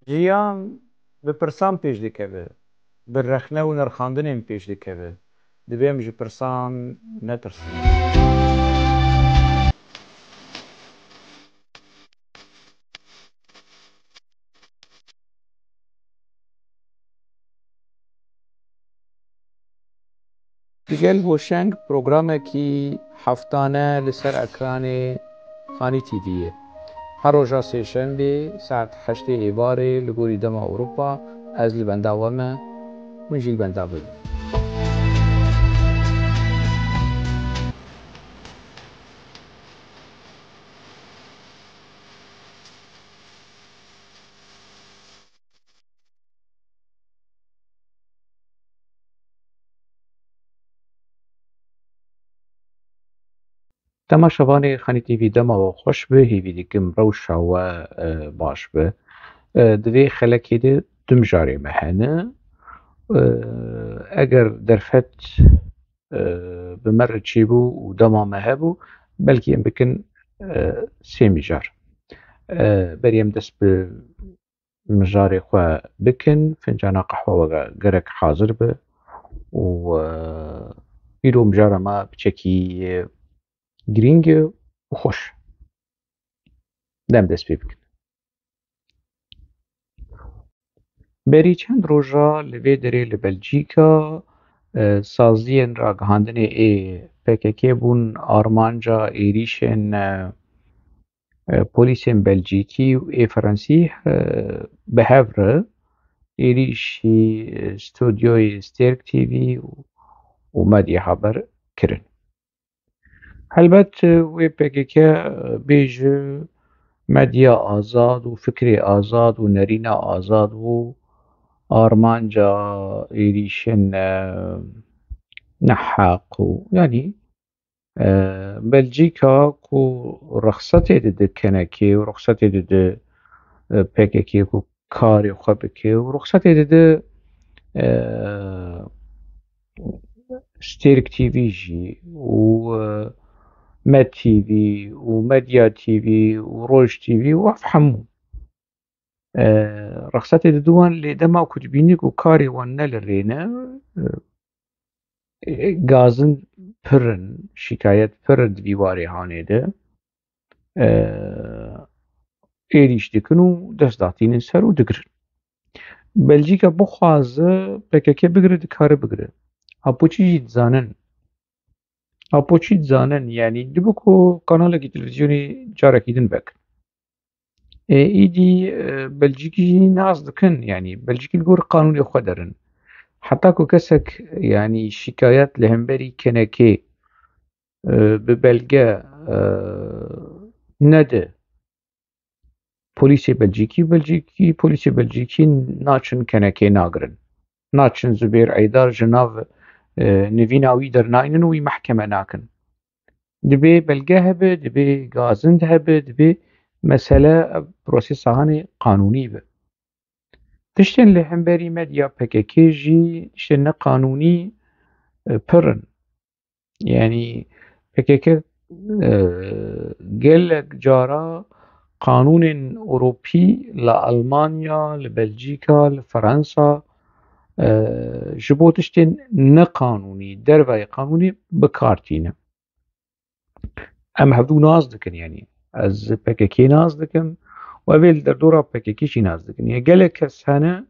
Jiyan bi pirsan pêş dikeve, bi rexne û nirxandinên pêş dikeve. Divê em ji pirsan netirsin. Digel Hoşeng programekî heftane li ser ekranê Xanî TV'ye. Her roja sêşembê saet 8 êvarê li gorî dema Ewropa ez li benda we me, min jî li benda bibî. Temaşevanê Xanî TV dema we xweş be, hêvî dikim rewşa we baş be. Di vê xelekê de du mijarê me hene. Eger derfet bi me re çêbû û dema me hebû, belkî em bikin sê mijar. Berî em dest bi mijarê xwe bikin, fincana qehwa we gerek hazir be û îro mijara me biçekî girîng e û xweş. Dem dest pê bikin. Berî çend roja li vê derê li Belçîka saziyên ragihandinê PKK bûn armanca êrişên polîsên Belçîkî û Fransî bi hev re êrişî stûdyoyê Stêrk TV û Medya Haber kirin. Helbet wê PKK bê ji medya azad û fikrê azad û nerîna azad û armanca êrişên neheq û yanî Belçîka ku rexsetê dide kenekê û rexsetê dide PKK ku karê xwe bike û rexsetê dide Stêrk TV jî û Med TV û Medya TV û Roj TV û ev hemû rexsetê dide wan lê dema ku dibînî ku karê wan ne li rê ne, gazin pir in, şîkayet pir in di dîwarê hanê de, êrîş dikin û dest datînin ser û digirin. Belçîka bixwaze PKK bigire, dikare bigire. Apoçî jî dizanin. Apoçî dizanin yanî dibe ku kanalekî televîzyonê carekî din vekin. Îdî Belçîkî jî nas dikin, yanî Belçîkî li gor qanûnê xwe derin. Heta ku kesek yanî şîkayet li hemberî kenekê bi belge nede polîsê Belçîkî, polîsê Belçîkî naçin kenekê nagirin. Naçin Zubêr Eydar ji nav nivîna wî dernayînin û wî mehkeme nakin. Dibe belge hebe, dibe gazind hebe, dibe mesele ev prosesa hanê qanûnî be. Tiştên li hemberî medya PKK jî tiştên neqanûnî pir in. Yanî PKK gelek cara qanûnên Ewropî li Almanya, li Belçîka, li Fransa ji bo tiştên neqanûnî, derveyê qanûnî bikartîne. Em hevdû nas dikin yanî. Ez PKK nas dikim û ev ê li derdora PKK jî nas dikin. Yani gelek kes hene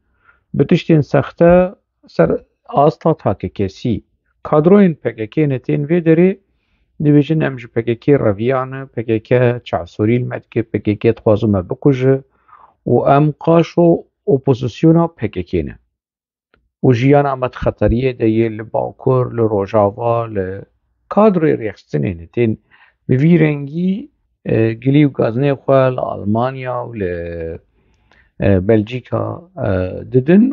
bi tiştên sexte ser asta takekesî. Kadroyên PKK-nê tên vê derê dibêjin em ji PKK reviyan e, PKK çavsorî li me dike, PKK dixwaze me bikuje û em qaşo opozisyona PKK ne. û jiyana me di xeteriyê de yê li Bakur, li Rojava, li kadroyê rêxistinê ne tên bi vî rengî gilî û gazinê xwe li Almanya û li Belçîka didin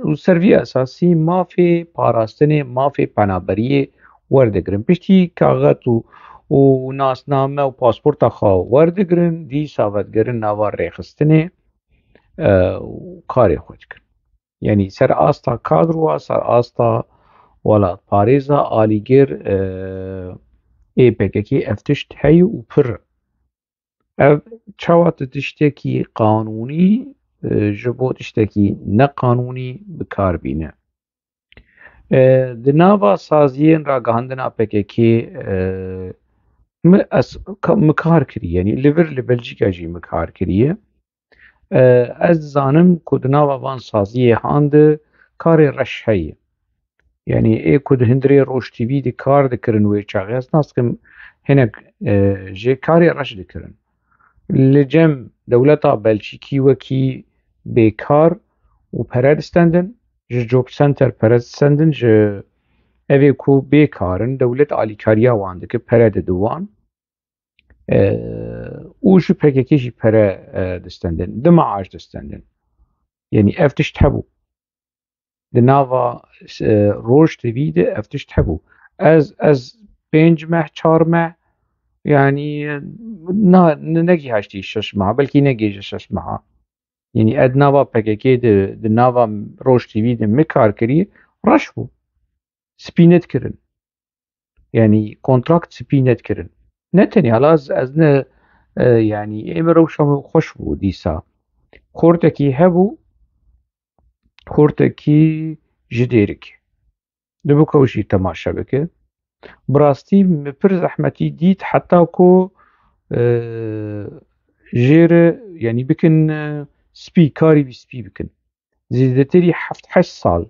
û ser vî esasî mafê parastinê, mafê penaberiyê werdigirin. Piştî kaxet û nasname û pasporta xwe werdigirin, dîsa vedgerin nava rêxistinê û karê xwe dikin. Yani ser asta kadroa, ser asta welatparêza alîgir ê PKK ev tişt heye û pir in. Ev çawa tu tiştekî qanûnî ji bo tiştekî neqanûnî bikarbîne. Di nava saziyên ragihandina PKK mikar kiriye, yanî li vir li Belçîka jî mikar kiriye. Ez dizanim ku di nava van saziyê hand karê reş heye. Yani ku di hundirê Roj-TV de kar dikirin wê çaxê, ez nas dikim hinek jê karê reş dikirin. Li cem dewleta Belçîkî wekî bêkar û pere distendin, ji Job Center pere distendin, ji evê ku bêkar in dewlet alîkariya wan dike, pere dide wan û ji PKK jî pere distendin, di maaş distendin. Yani ev tişt hebû. Di nava Roj-TV de ev tişt hebû. Ez 5 meh 4 meh yani negîheştî 6 meha, belkî negêje 6 meha. Yani ed nava PKK di nava Roj-TV de mikar kirî, reş bû. Spînet kirin. Yani kontrakt spînet kirin. Ne tenê hala ez ne yani êm rewşa min xweş bû dîsa. Xortekî hebû, xortekî ji dêrik. Dibû ew jî temaşe bike. Bi rastî me pir zehmetî dît heta ku jêre yani bikin spî, karî vî spî bikin. Zêdetirî 7-8 sal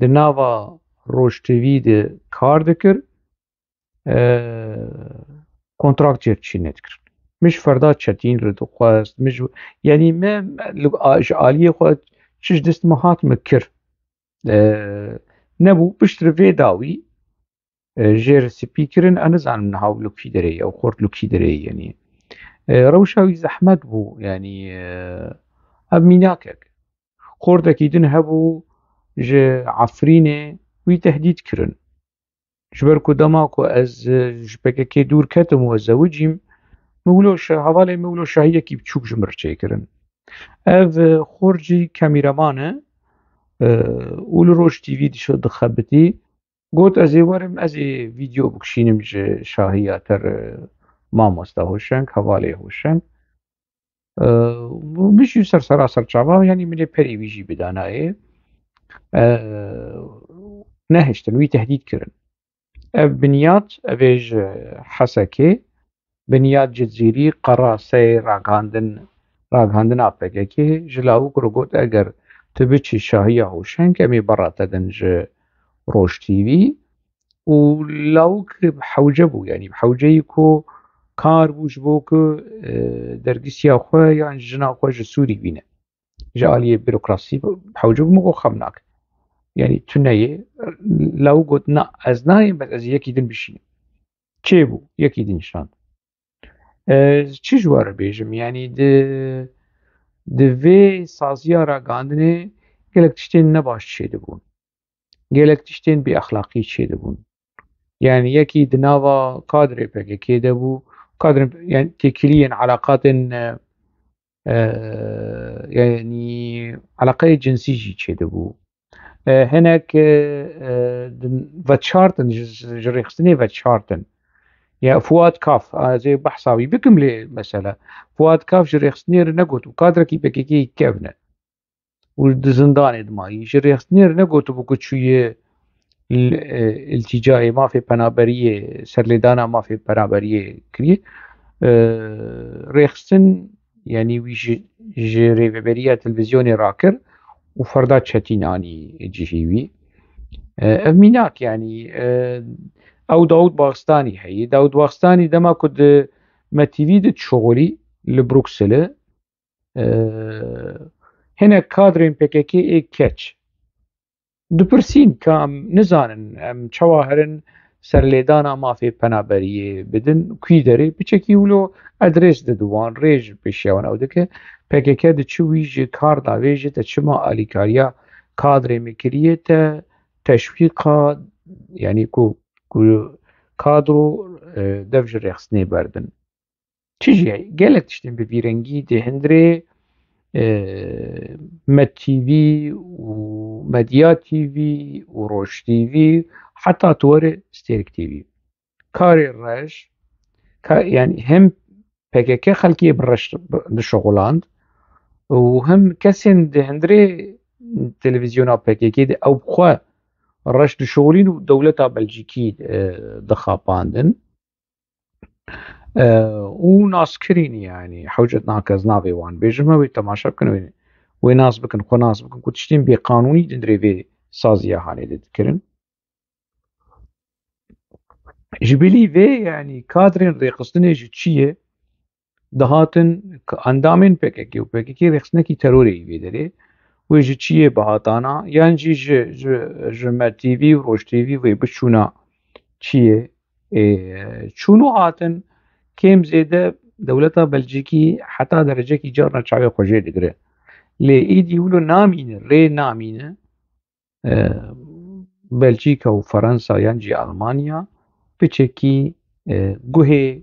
di nava Roj-TV de kar dikir, kontraktê çî nedikir. Mij ferda çetîn li dixwest, yani me ji aliyê xwe çi ji dest me hat me kir. Nebû pişt vê dawî jêr spî kirin, ez nizanim niha li kî derê ye, ew xort li kî derê ye yanî. Rewşa wî zehmet bû, yani ev mînakek. Xortekî din hebû ji Efrînê wî tehdît kirin. Ji ber ku dema ku ez ji PKK dûr ketim û ez zewicîm, hevalê mewloşahiyekî biçûk ji mir çêkirin. Ev xor jî kamîreman e û li Roj-TV dixebitî, got ez ê werim ez ê vîdeo bikişînim ji şahiya te re mamosta hoşeng, hevalê hoşeng. Min jî sersera serçava yani min ê perê wî jî bi danayê nehiştin, wî tehdît kirin. Ev binyat, ev ê ji Hesekê, binyat Cizîrî qera sey ragihandina PKK ji lawik re got eger tu biçî şahiya hoşeng em ê bera te din ji Roj-TV û lawik hewce bû, yani hewceyî ku kar bû ji bo ku dergîsiya xwe yan jina xwe ji Sûrî bîne. Ji aliyê bîrokrasî hewce bû, min got xem nake. Yani tu neyê, lawik got na ez nayêm bez ez ê yekî din bişînim. Çêbû, yekî din nîşand. Çi ji we re bêjim, yani di vê saziya ragihandinê gelek tiştên ne baş çêdibûn. Gelek tiştên bêexlaqî çêdibûn. Yani yekî di nava kadrê PKK de bû, yani têkiliyên eleqatên yani eleqeyê cinsî jî çêdibû. Hinek veçartin ji rêxistinê veçartin. Ya Fuat Kaf, ez ê behsa wî bikim lê mesela. Fuat Kaf ji rêxistinê re negot û kadrekî PKK kevne. û di zindanê dimayî. Ji rêxistinê re negotibû ku çûye iltîcayê mafê penaberiyê, serlêdana mafê penaberiyê kiriye. Rêxistin yani wî ji rêveberiya televîzyonê rakir û ferda çetîn anî cihî wî. Ev mînak yani ew Daûd Baxtanî heye. Daûd Baxtanî dema ku di Me TV de dişuxulî li Brukselê hinek kadrên PKK ê keç. Dipirsîn ka em nizanin em çawa herin serlêdana mafê penaberiyê bidin, kî derê biçekî wilo edrês dide wan, rê ji pêşiya wan ew dike. PKK diçû wî ji kar davê jî te çima alîkariya kadrê me kiriye te teşwîqa yani ku kadro dev ji rêxistinê berdin. Çi jî heye? Gelek tiştên bi vî rengî di hundirê Med TV û Medya TV û Roj-TV heta tuwerê Stêrk TV. Karê reş, yani hem PKK xelkê bi reş dişuxuland وهم كسين دهندري تلفزيون PKK دي أو بخوا رشد شغلين ودولتا بلجيكي دخاباندن وناس كرين يعني حوجة ناكز نابي وان بيجمع ويتماشى بكن وناس بكن خناس بكن كتشتين بقانوني دندري في سازية هاني دتكرن جبلي في يعني كادرين ريقصتني جتشيه دهاتن اندامين PKK و PKK ريقصتنكي تروري بيدري ويجتشيه بهاتانا يعني جمع تيفي وروج تيفي ويبشونا چیه چونو هاتن کم زیده دولتا بلژیکی حتی درجه کی جارنا چاوی خوژه دگره لی ایدی ولو نامینه ری نامینه بلژیکا و فرنسا یانجی آلمانیا بچکی گوه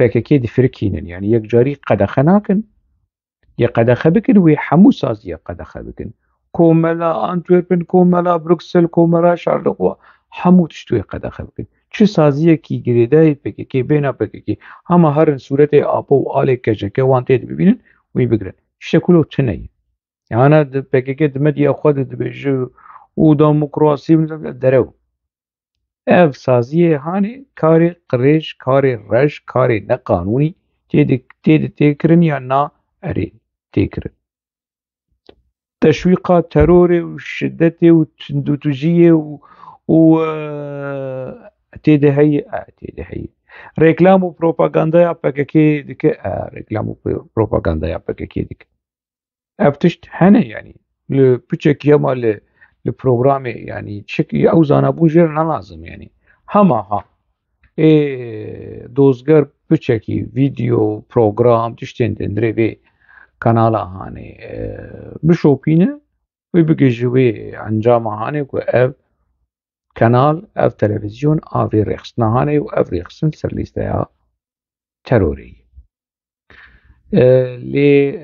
PKK دی فرکینن يعني یک جاری قدخه ناکن یا قدخه بکن و حمو سازی قدخه بکن کوملا انتورپن کوملا بروکسل کوملا شارلقوا حمو تشتوی قدخه بکن چه سازیه کی گریده PKK بینا PKK همه هر صورت آپو و آل کجکه وانته ببینن وی بگرن شکلو تنه يعني PKK دمدی خود دبیجو و دموکراسی درو اف سازیه هانه کار قریش کار رش کار نقانونی تید تکرن یا نا اری تکرن تشويق تروري وشدتي وتندوتجية و تيدهي ريكلام وبروباغندا PKK ديك ريكلام وبروباغندا PKK ديك افتشت هنا يعني لبتشك يما البروغرام يعني تشكي او زانابو جير لازم يعني هما دوزگر بچکی ویدیو پروگرام تشتین دندره به کانال هانه بشوپینه و بگجوی انجام هانه که اف کانال اف تلویزیون آوی رخصنا هانه و اف رخصن سر لیسته ها تروری لی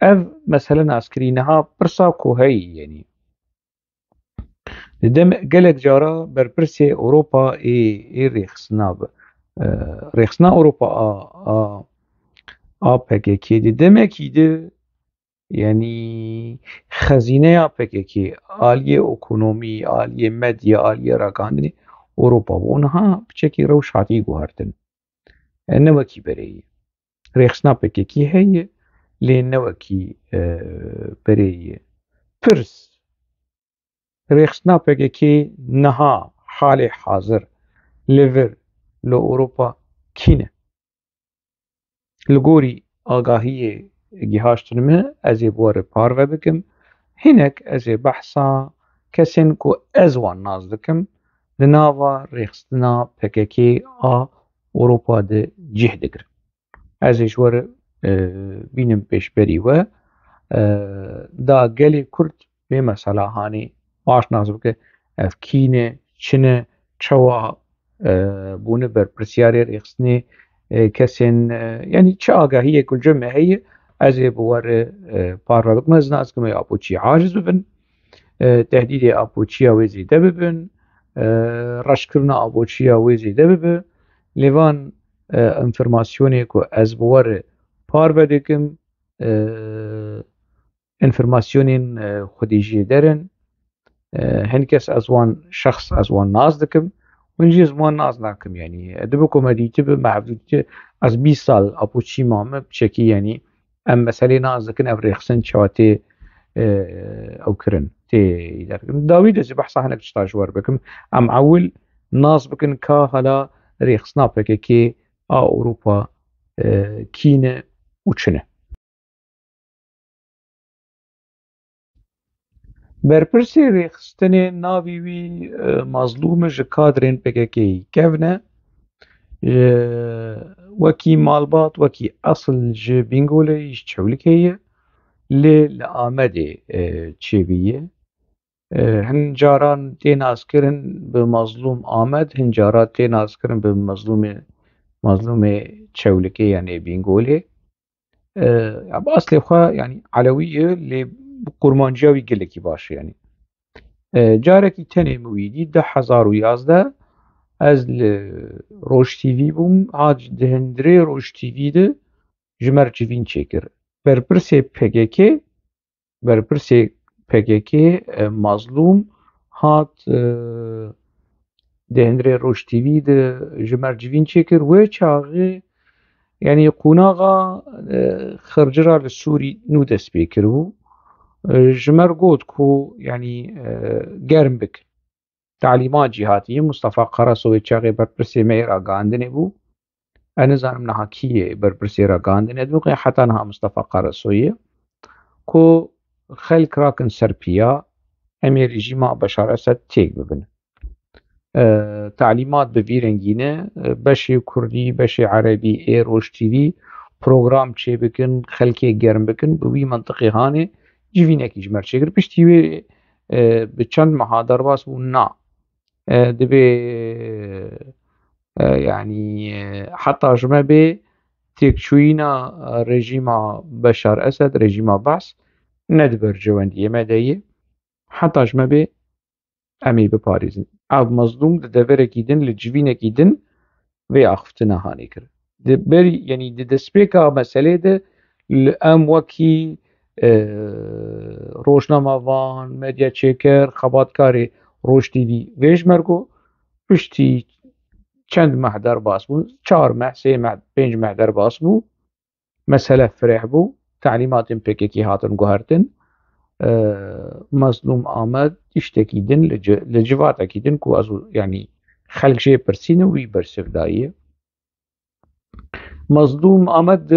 اف مثلا اسکرینه ها برسا کوهی يعني دم قالك جارا بربرسي أوروبا إيه ريخسنا ريخسنا أوروبا PKK دم كيد يعني خزينة PKK عالية إقتصادي عالية مادية عالية راقاندني أوروبا وونها بشكل روش عتي جوهرتن النوكي بري ريخسنا PKK هي للنوكي بري فرس ريخسنا PKK نها حال حاضر ليفر لأوروبا كينه لغوري آگاهی گیهاشتنمه از بوار پارو بکم هنک از بحثا کسین کو ازوان ناز دکم لناوا ريخستنا PKK أوروبا ده جه دکر از جوار بینم پیش بری و دا گلی کرد به مسئله هانی واش ناز بکه اف کینه چنه چوا بونه بر پرسیاری ريخستني كسن يعني چه آگاهی كل جمع هي از بوار پارابق مزنا از كما آبوچي عاجز ببن تهديد آبوچي ويزي ده ببن رشكرنا آبوچي ويزي ده ببن لوان انفرماسيوني كو از بوار پارابقم انفرماسيونين خديجي درن هنكس ازوان شخص ازوان ناز دكم ونجي زمان ناز ناكم يعني دبكم هديتي بمعبدوتي از 20 سال أبوشي مامة بشكي يعني أم مسألة ناز دكن أفريخسن شواتي أو كرن تي داويد إذا بحث هناك تشتاجوار بكم أم أول ناز بكن كهلا ريخسنا PKK أوروبا كينة وچنه برپرسی ريخستني ناوي وي مظلوم ج كادرين PKK كفنه وكي مالبات وكي أصل ج بينغولي يشتحولك هي لآمده تشيبية هن جاران تين أذكرن بمظلوم آمد هن جاران تين أذكرن بمظلوم تشولكي يعني بينغولي أصل خوا يعني علوية اللي قرمانجاوي قلكي باش يعني جاركي تنه مويدي 1011 از روش تیوی بوم هاج دهندره روش تیوی ده جمر جوین چکر برپرسی PKK مظلوم هات دهندره روشتیوی ده جمر جوین چکر و چاقی يعني قوناغا خرجرا للسوري نو دست بيكرو جمر قوت كو يعني قرم بك تعليمات جهاتية مصطفى قرصوي تشاغي بربرسي ميرا قاندني بو أنا زانم نها كيه بربرسي را قاندني دو حتى نها مصطفى قرصوي كو خلق راكن سربيا أمي رجيما بشار أسد تيك ببن تعلیمات بڤیرەنگینە بەشی کوردی بەشی عەرەبی ئێرۆژ تیڤی پرۆگرام چێ بکن خەڵکێ گەرم بکن بوی منطقی هانێ جیڤینێکیش مەرچێگر پشتی وێ بچەند مەها دەرباس بوو نا دەبێ يعني حتى ژمە بێ تێکچووینا رێژیما بەشار ئەسەد رێژیما باس نەدبەرجەوەندی ئێمەدەیە حتى ژمە بێ ئەمی بپارێزن ئاو مەزلوم دەڤەرێکی دن لە جوینێکی دن vê axiftina hanê kir berî yenî di destpêka meselê de li em wekî rojnama van medya çêker xebatkarê Roj TV vê ji mergo piştî çend meh derbas bû 4 meh 3 meh 5 meh derbas bû mesele fireh bû تعلیماتên PKK hatin guhertin مظلوم آمد tiştekî din li civatekî din ku ez yani xelk jê pirsîne wî bersivdaye مظلوم آمد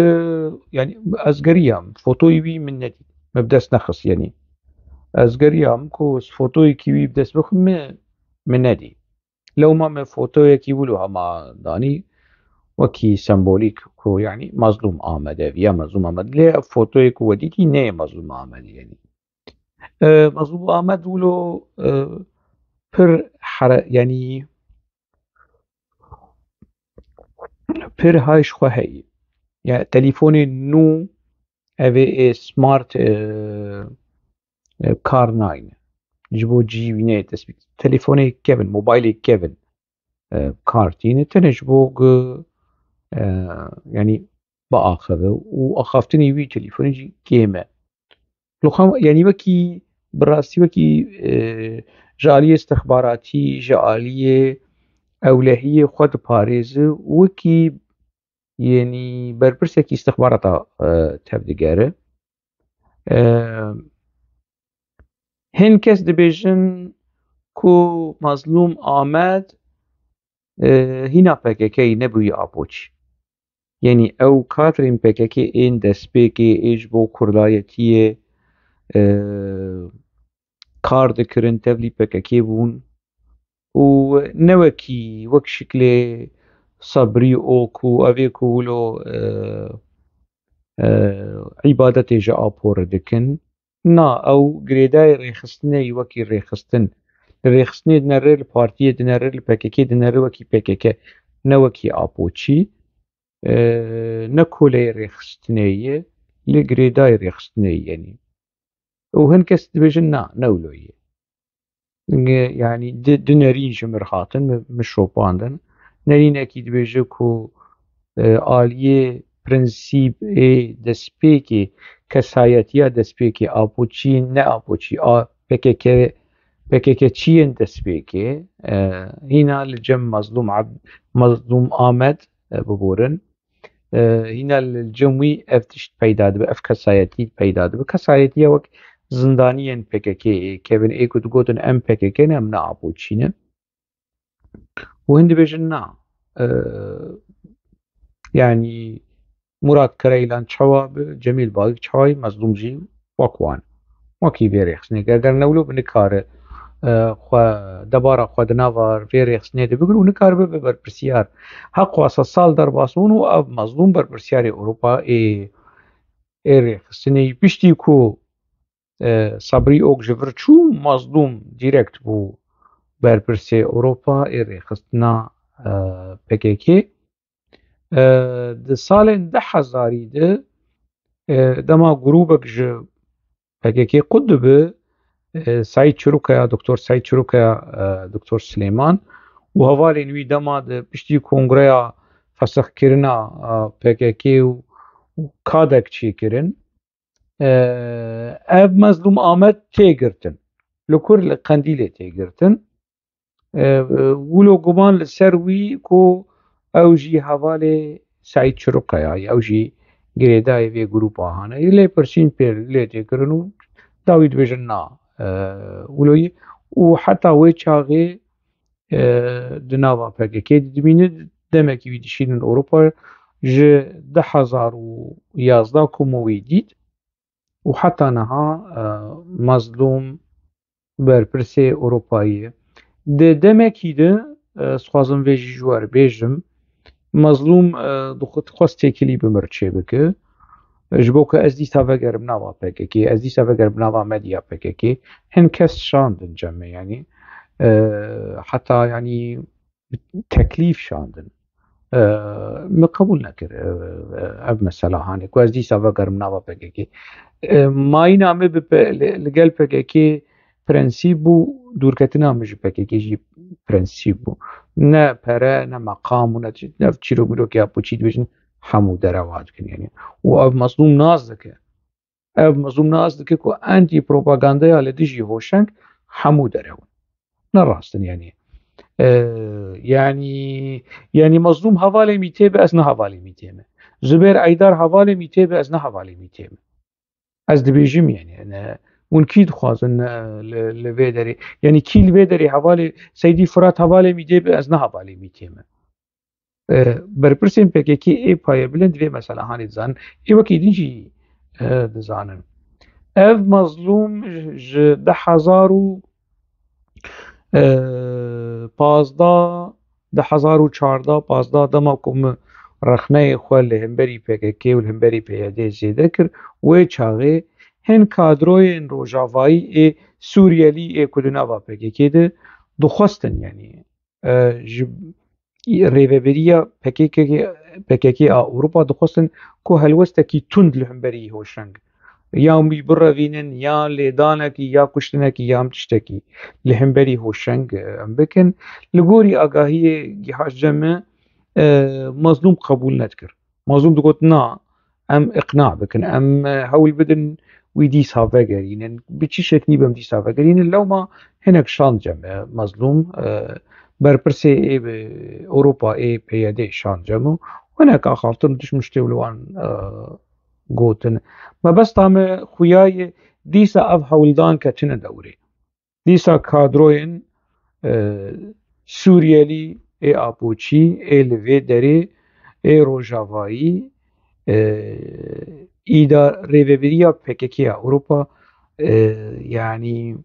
yani ez geriyam fotoyê wî min nedît me bi dest nexist yani ez geriyam ku fotoyekî wî bi dest bixim min nedî lewma me fotoyekî wilo hema danî wekî sembolîk ku yani مظلوم آمد ev ya مظلوم آمد lê ev fotoyê ku we dîtî neyê مظلوم آمد yani مظلوم آمد ولو پر يعني پر هايش خو هي يعني تليفوني نو اوي سمارت كار 9 جبو جي ويني تسبيك تليفوني كيفن موبايلي كيفن كارتين تنجبو يعني بآخذه وأخافتني وي تليفوني جي كيما لو يعني وكي براسي وكي جالية استخباراتي جالية أولهية خود باريز وكي يعني بربرسكي استخباراتا تبديجاره هن كس دبيجن كو مظلوم آمد هنا PKK نبوي آبوچ يعني أو كاترين PKK إن دسبيكي إيج بو كردايتية کار دەکردن تەبلی PKK بوون و نەوەکی وەک شکلێ سەبری ئۆک و ئەڤێک و ولۆ عیبادەتێژە ئاپۆرە دەکەن نا ئەو گرێدای ڕێخستنەی وەکی ڕێخستن لە ڕێخستنێ دنەڕێ لە پارتیە دنەڕێ لە PKK دنەڕێ وەکی PKK نەوەکی ئاپۆچی نەکۆلەی ڕێخستنەیە لێ گرێدای ڕێخستنەی یەنی وهن كس دبيجن نولوية يعني دنرين جمر خاطن مش شوباندن نرين أكيد بيجوكو آلية برنسيب دسبيكي كسايتيا دسبيكي آبوچي نه آبوچي PKK چين دسبيكي هنا لجم مظلوم آمد ببورن هنا الجموي افتشت پیدا دبه اف کسایتی پیدا دبه کسایتی وک زندانیان PKK كيفن ايكو تقولن ام PKK نم نعبوچينه وهند بيجن نا يعني مراد كريلان شواب جميل باغ شوي مظلوم جي وكوان وكي فيريخسني اگر نولو بنكار خو دبارا خو دناوار فيريخسني دي بيقولوا نكار ببر برسيار حق واسا سال در باسون و اب مظلوم بر برسيار اوروبا ريخسني بيشتي كو صبري اوك جفر چو مظلوم ديركت بو بر برسي اوروبا ريخستنا PKK د سالن 10,000 ده دما جروبك ج PKK قد به سعید چروکیا دکتر سعید چروکیا دکتر سلیمان و هوالین وی دما د پشتی کنگره فسخ کرنا PKK کادک چیکرن ev mezlûm Amed têgirtin li kur li Qendîlê têgirtin wilo guman li ser wî ku ew jî hevalê Saîd Çirûqe ye ew jî girêdayê vê grûpa hene lê pirsîn pê lê têkirin û dawî dibêjin na wilo yê û heta wê çaxê di nava PKK dibîne demekî wî dişînin Ewropa ji 2011 ku me wî dît û heta niha mezlûm berpirsê Ewropayî ye di demekî de dixwazim vê jî ji we re bêjim mezlûm dixwast têkilî bi mir çêbike ji bo ku ez dîsa vegerim nava PKK ez dîsa vegerim nava medya PKK hin kes şandin cemê yanî heta yanî teklîf şandin me qebûl nekir ev mesela hanê ku ez dîsa vegerim nava PKK mayîna me li gel PKK prensîp bû dûrketina min ji PKK jî prensîp bû ne pere ne meqam û ne çîrokmîrokê ya pûçî dibêjin hemû derewa dikin yanî û ev mezlûm nas dike ku entî propagandaya li dijî hoşeng hemû derewin ne rastin yanî yanî mezlûm hevalê mî têbe ez ne hevalê mî tême Zubêr Eydar hevalê mî têbe ez ne hevalê mî tême ez dibêjim yanî hûn kî dixwazin li vê derê yanî kî li vê derê hevalê Seydî Firat hevalê mî têbe ez ne hevalê mî tême berpirsên PKK ê payebilind vê mesela hanê dizanin ê wekî din jî dizanin ev mezlûm ji 2014 dema ku min rexneyê xwe li hemberî PKK û li hemberî PYD zêde kir wê çaxê hin kadroyên rojavayî ê Sûriyelî ê ku di nava PKK de dixwastin yanî ji rêveberiya PKK a Ewropa dixwastin ku helwestekî tund li hemberî hoşeng ya wî birevînin ya lêdanekî ya kuştinekî ya em tiştekî li hemberî hoşeng em bikin li gorî agahiyê gihaş cemê mezlûm qebûl nedikir mezlûm digot na em iqna bikin em hewl bidin wî dîsa vegerînin bi çi şeklî be em dîsa vegerînin lewma hinek şand cemê mezlûm berpirsê Ewropa ê PYD şand cemû hinek axaftin tişt tiştê li wan gotin mebesta me xwiyayê dîsa ev hewldan ketine dewrê dîsa kadroyên Sûriyelî ê apûçî ê li vê derê ê rojavayî rêveberiya PKK ya Ewropa yanî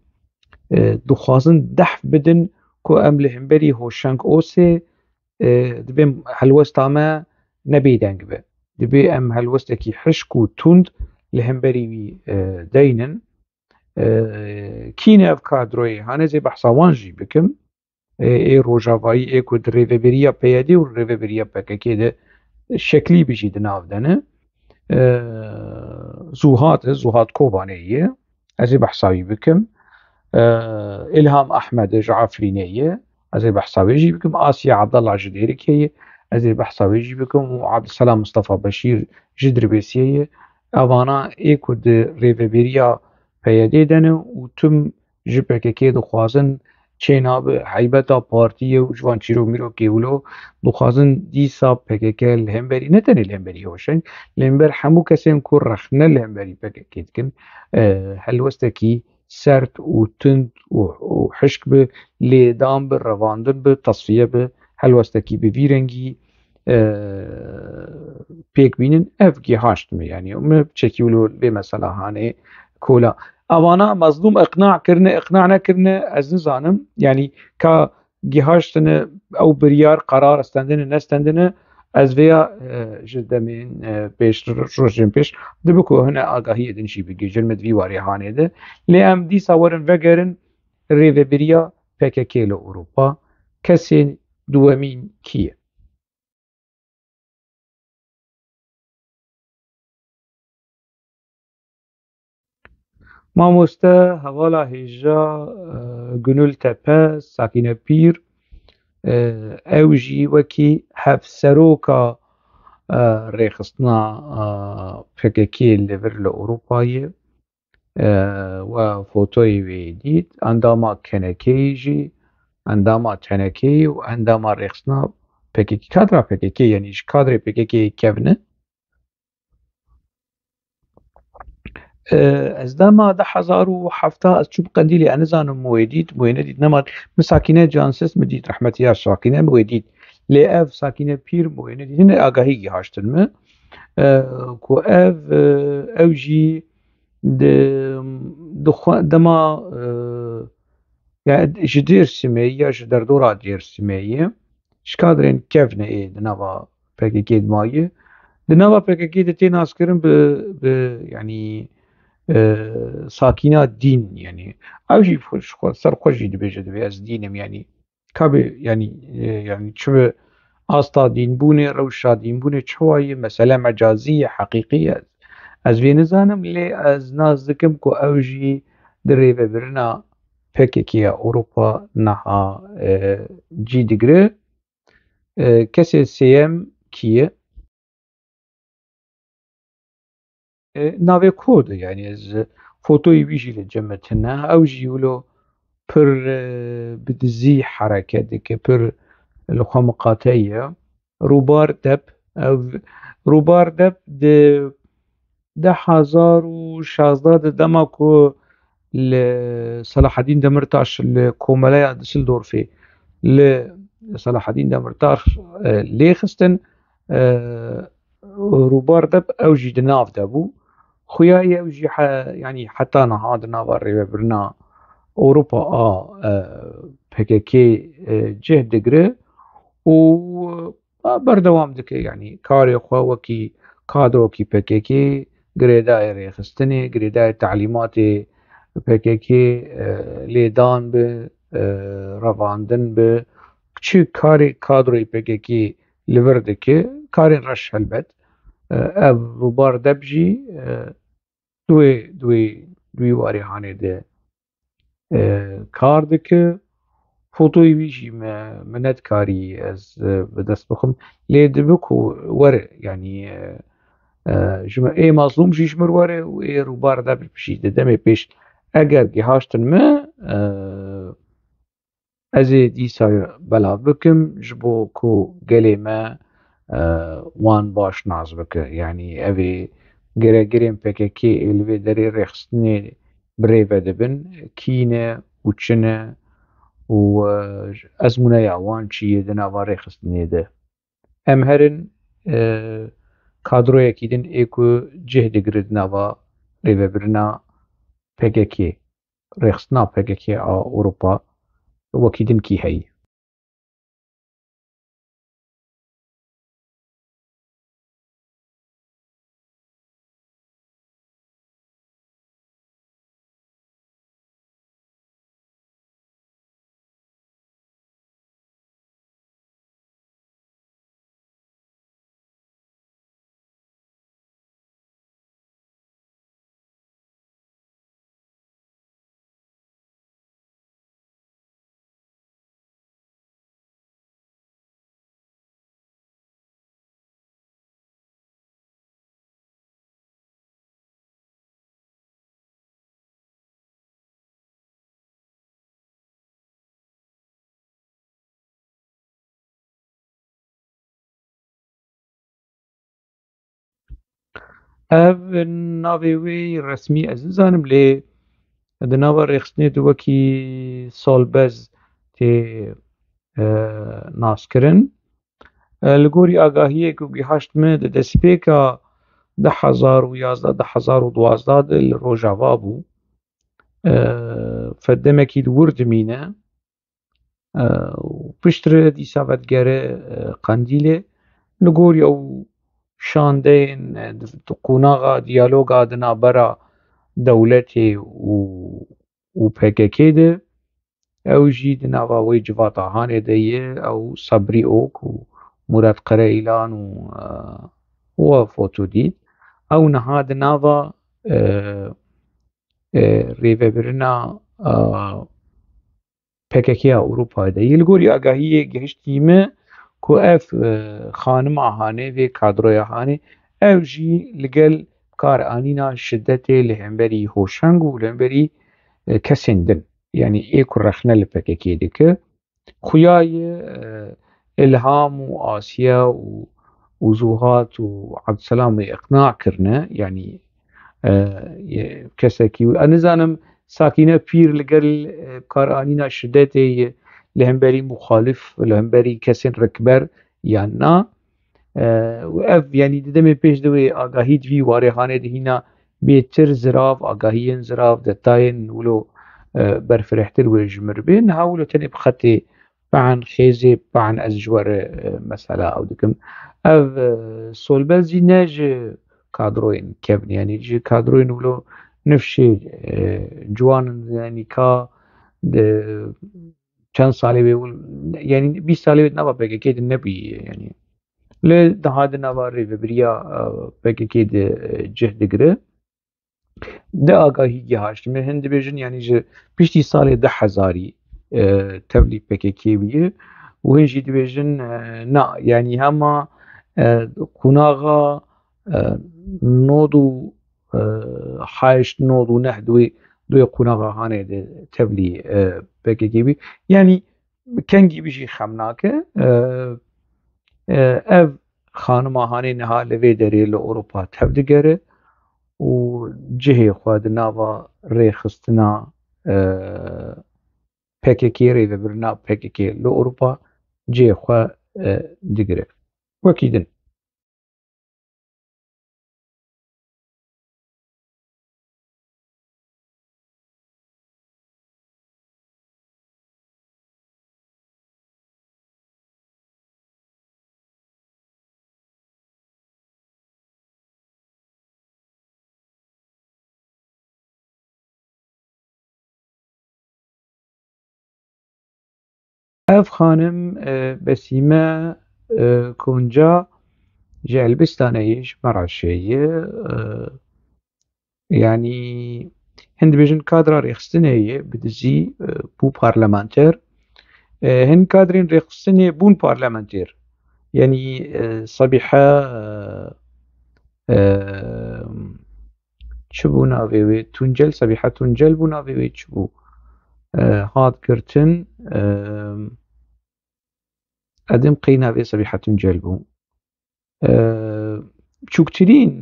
dixwazin dehf bidin ku em li hemberî hoşeng osê dibê helwesta me ne bêdeng be dibê em helwestekî hişk û tund li hemberî wî deynin kîne ev kadroyê hene zê behsa wan jî bikim ê rojavayî ê ku di rêveberiya PYD û rêveberiya PKK de şeklî bijî di nav de ne Zuhat Kobanê ye ez ê behsa wî bikim İlham Ehmed ji Efrînê ye ez ê behsa wê jî bikim Asya Abdallah ji Dêrikê ye ez ê behsa wê jî bikim û Abdulselam Mustafa Beşîr ji Dirbêsiyê ye evana ê ku di rêveberiya PYD de ne û tim ji PKK dixwazin çêna bi heybeta partiyê û ji van çîrokmîrokê wilo dixwazin dîsa PKK li hemberî ne tenê li hemberî hoşeng li hember hemû kesên ku rexne li hemberî PKK dikin helwestekî sert û tund û hişk bi lêdan bi revandin bi tasfiye bi helwestekî bi vî rengî pêk bînin ev gihaşt me yanî me çekî wilo vê mesela hanê kola evana mezlûm iqna kirine iqna nekirine ez nizanim yanî ka gihaştine ew biryar qarar stendine nestendine ez vêya ji demên rojên pêş dibe ku hine agahiyê din jî bigihîjin me di vî warê hanê de lê em dîsa werin vegerin rêveberiya PKK li Ewropa kesê duwemîn kî ye mamoste hevala hêja Gunul Tepe Sakîne Pîr ew jî wekî hevseroka رێخستنا PKK لەبەر لە ئەوروپایە و فۆتۆی وێ دیت ئەنداما کەنەکەیژی ئەنداما تەنەکەی و ئەنداما رێخستنا PKK کادرا PKK یعنیش کادرێ PKK کەڤنە ez dema 2017 ez çû bi qendîlê nizanim wê dît wê nedît nema min Sakîne Canses min dît rehmetiya Sakîne wê dît lê ev Sakîne pîr wê nedît hinek agahî gihîştin min ku ew jî dema ji Dêrsimê ya ji derdora Dêrsimeyê ji kadrên kevne ê di nava PKK dimayê di nava PKK de tê naskirin bi yanî Sakîna dîn yanî ew jî ser xwe jî dibêje divê ez dînim yanî kabê yanî çi bi asta dînbûnê rewşa dînbûnê çi wayê mesele mecazî ye heqîqî ye ez vê nizanim lê ez naz dikim ku ew jî di rêvebirina PKKya Ewropa niha cî digire kesê sêyem kî ye navê Kod e yanî ez fotoyê wî jî li cem me tune ew jî wilo pir bi dizî hereket dike pir li xwe miqate ye Rûbar Deb ew Rûbar Deb di 2016 di dema ku li Selahedîn Demirtaş li Komeleya Düsseldorfê li Selahedîn Demirtaş lêxistin Rûbar Deb ew jî di nav de bû xuya ew jî yanî heta niha di nava rêvebirina Ewropa a PKK cih digire û berdewam dike yanî karê xwe wekî kadrokî PKK girêdayê rêxistinê girêdayê telîmatê PKK lêdan bi revandin bi çi karê kadroyê PKK li vir dike karên reş helbet ev Rûbar Deb jî duê warê hanê de kar dike fotoyê wî jî me nedkarî ez bi dest bixim lê dibe ku were yanî ê mazlûm jî ji mir were û ê Rûbar Deb jî di demê pêş eger gihîştin me ez ê dîsa belav bikim ji bo ku gelê me wan baş nas bike yanî ev ê giregirên PKK ê li vê derê rêxistinê bi rêve vedibin kî ne û çi ne û ezmûneya wan çi ye di nava rêxistinê de em herin kadroyekî din ê ku cih digire di nava rêvebirina PKK rêxistina PKK a Ewropa wekî din kî heye ev navê wê resmî ez nizanim lê di nava rêxistinê de wekî Solbez tê naskirin li gorî agahiyê ku gihîşt me di destpêka 2011-2012 de li Rojava bû fedemekî li wir dimîne piştre dîsa vedgere Qendîlê li gorî ew şandeyên di qonaxa diyaloga di navbera dewletê û PKK de ew jî di nava wê civata hanê de ye ew Sebrî Ok û Murat Qereîlan û we foto dît ew niha di nava rêvebirina PKKya Ewropayê de yê li gorî agahiyê gihîştî me کو اف خانما هانه و کادرویا هانه او جی لگل کار آنینا شدت لهمبری هوشنگ و لهمبری کسندن يعني ايكو رخنا لبككي ديك خوياي إلهام وآسيا وزوهات وعبد السلام إقناع كرنا يعني كسكي أنا زانم ساكنة بير لقل كارانينا شدتي لهمبري مخالف لهمبري كسن ركبر يعني وأف يعني دمي بيش دوي آگاهيد في واريخانه دهينا بيتر زراف آگاهين زراف دتاين ولو برفرحتر ويجمر بين هاولو تاني بخطي بعن خيزي بعن أزجور مسألة أو دكم أف سولبازي ناج كادروين كيفن يعني جي كادروين ولو نفشي جوان يعني كا چند ساله بيقول يعني 20 ساله نبا بقى كيد النبي يعني لدهاد نواری و بریا پکیکی ده جهد گره ده آگاهی گهاشت من هند بیشن یعنی جه پیشتی سال 10,000 تبلی پکیکی بیه و هنجی بیشن نه یعنی هما قناغا نودو حایش نودو نه دوی قناغا هانه ده تبلی پکیکی بی یعنی کنگی بیشی خمناکه ev xanımahanê niha li vê derê li Ewropa tev digere û cihê xwe di nava rêxistina PKK rêvebirina PKK li Ewropa cihê xwe digire. Wekî din. Ev xanim Besîme Kunca ji Elbistanê ji Meraşê yani hin dibêjin kadra rêxistinê ye bi dizî bû parlamenter hin kadrên rêxistinê bûn parlamenter yani Sabiha çi bû navê wê Tuncel Sabiha Tuncel bû navê wê çi bû hat girtin edim qey navê Sabiha Tuncel bû çûktirîn